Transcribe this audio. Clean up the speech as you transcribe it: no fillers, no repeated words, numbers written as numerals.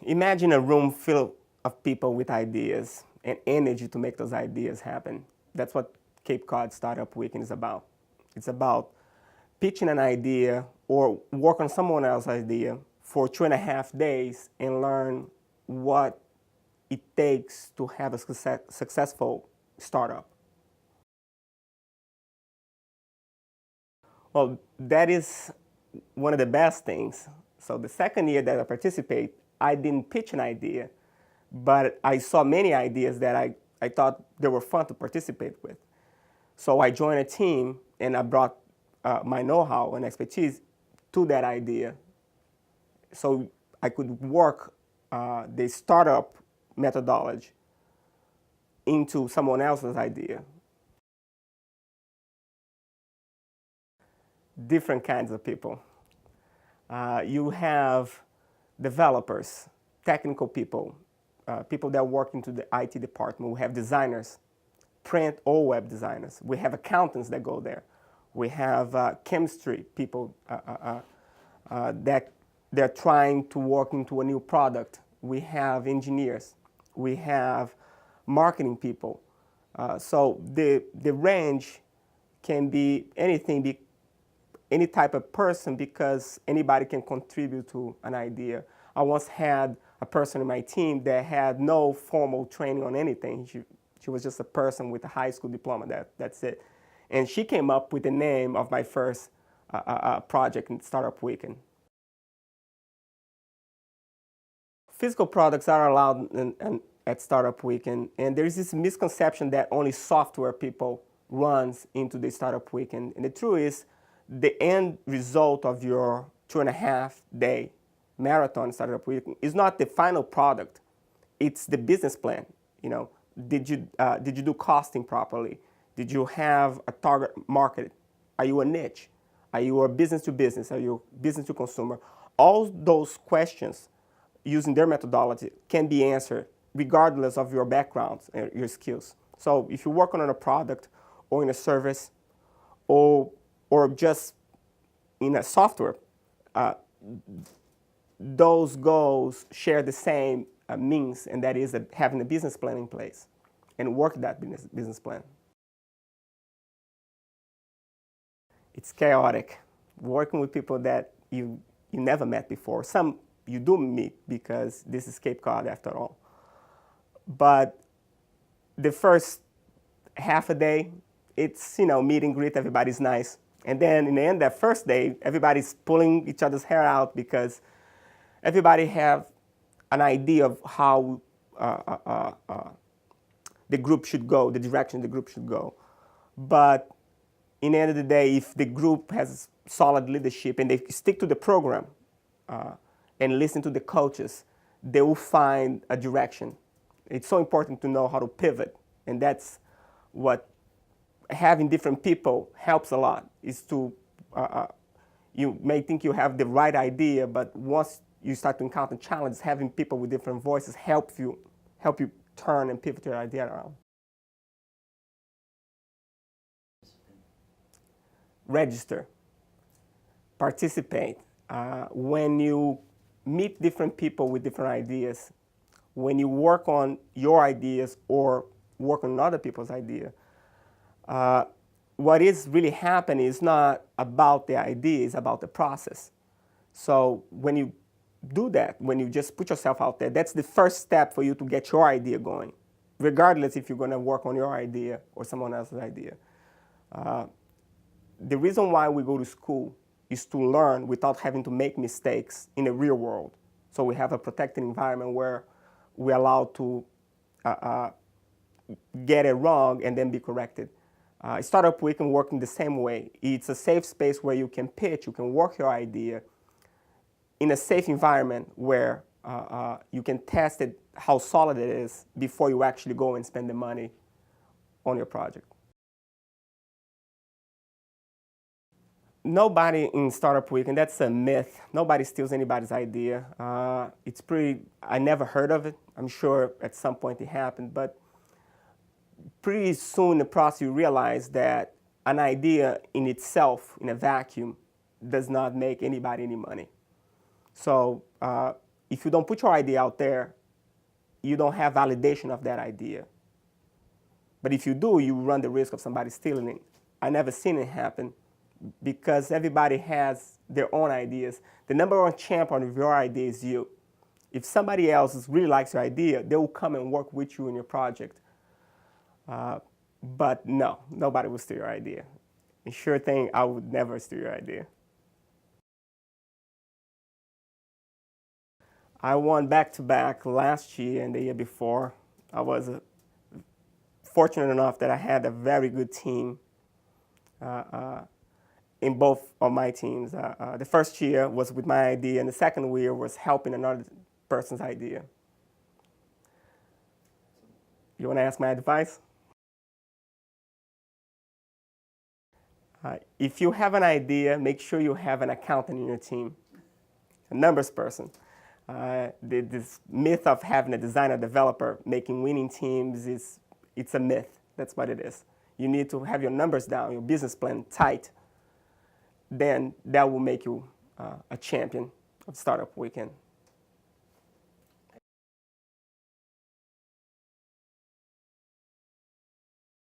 Imagine a room full of people with ideas and energy to make those ideas happen. That's what Cape Cod Startup Weekend is about. It's about pitching an idea or work on someone else's idea for 2.5 days and learn what it takes to have a successful startup. Well, that is one of the best things. So the second year that I participate, I didn't pitch an idea, but I saw many ideas that I thought they were fun to participate with. So I joined a team and I brought my know-how and expertise to that idea so I could work the startup methodology into someone else's idea. Different kinds of people. You have developers, technical people, people that work into the IT department. We have designers, print or web designers. We have accountants that go there. We have chemistry people that they're trying to work into a new product. We have engineers. We have marketing people. So the range can be anything, any type of person, because anybody can contribute to an idea. I once had a person in my team that had no formal training on anything. She was just a person with a high school diploma, that's it. And she came up with the name of my first project in Startup Weekend. Physical products are allowed at Startup Weekend, and there's this misconception that only software people runs into the Startup Weekend. And the truth is, the end result of your 2.5-day marathon Startup Weekend is not the final product. It's the business plan. You know, did you do costing properly? Did you have a target market? Are you a niche? Are you a business to business? Are you business to consumer? All those questions, using their methodology, can be answered regardless of your background and your skills. So if you're working on a product or in a service or just in a software, those goals share the same means, and that is having a business plan in place and work that business plan. It's chaotic, working with people that you never met before. Some you do meet because this is Cape Cod after all. But the first half a day, it's, meet and greet, everybody's nice. And then in the end, that first day, everybody's pulling each other's hair out because everybody have an idea of how the group should go, the direction the group should go. But in the end of the day, if the group has solid leadership and they stick to the program and listen to the coaches, they will find a direction. It's so important to know how to pivot, and that's what having different people helps a lot. Is to you may think you have the right idea, but once you start to encounter challenges, having people with different voices help you turn and pivot your idea around. Register, participate. When you meet different people with different ideas, when you work on your ideas or work on other people's ideas, what is really happening is not about the idea, it's about the process. So when you do that, when you just put yourself out there, that's the first step for you to get your idea going, regardless if you're going to work on your idea or someone else's idea. The reason why we go to school is to learn without having to make mistakes in the real world. So we have a protected environment where we're allowed to get it wrong and then be corrected. Startup Weekend work in the same way. It's a safe space where you can pitch, you can work your idea in a safe environment where you can test it, how solid it is, before you actually go and spend the money on your project. Nobody in Startup Weekend, that's a myth. Nobody steals anybody's idea. I never heard of it. I'm sure at some point it happened, but pretty soon in the process you realize that an idea in itself, in a vacuum, does not make anybody any money. So if you don't put your idea out there, you don't have validation of that idea. But if you do, you run the risk of somebody stealing it. I never seen it happen because everybody has their own ideas. The number one champion of your idea is you. If somebody else really likes your idea, they will come and work with you in your project. But no, nobody will steal your idea. And sure thing, I would never steal your idea. I won back-to-back last year and the year before. I was fortunate enough that I had a very good team in both of my teams. The first year was with my idea, and the second year was helping another person's idea. You want to ask my advice? If you have an idea, make sure you have an accountant in your team, a numbers person. This myth of having a designer developer making winning teams it's a myth. That's what it is. You need to have your numbers down, your business plan tight. Then that will make you a champion of Startup Weekend.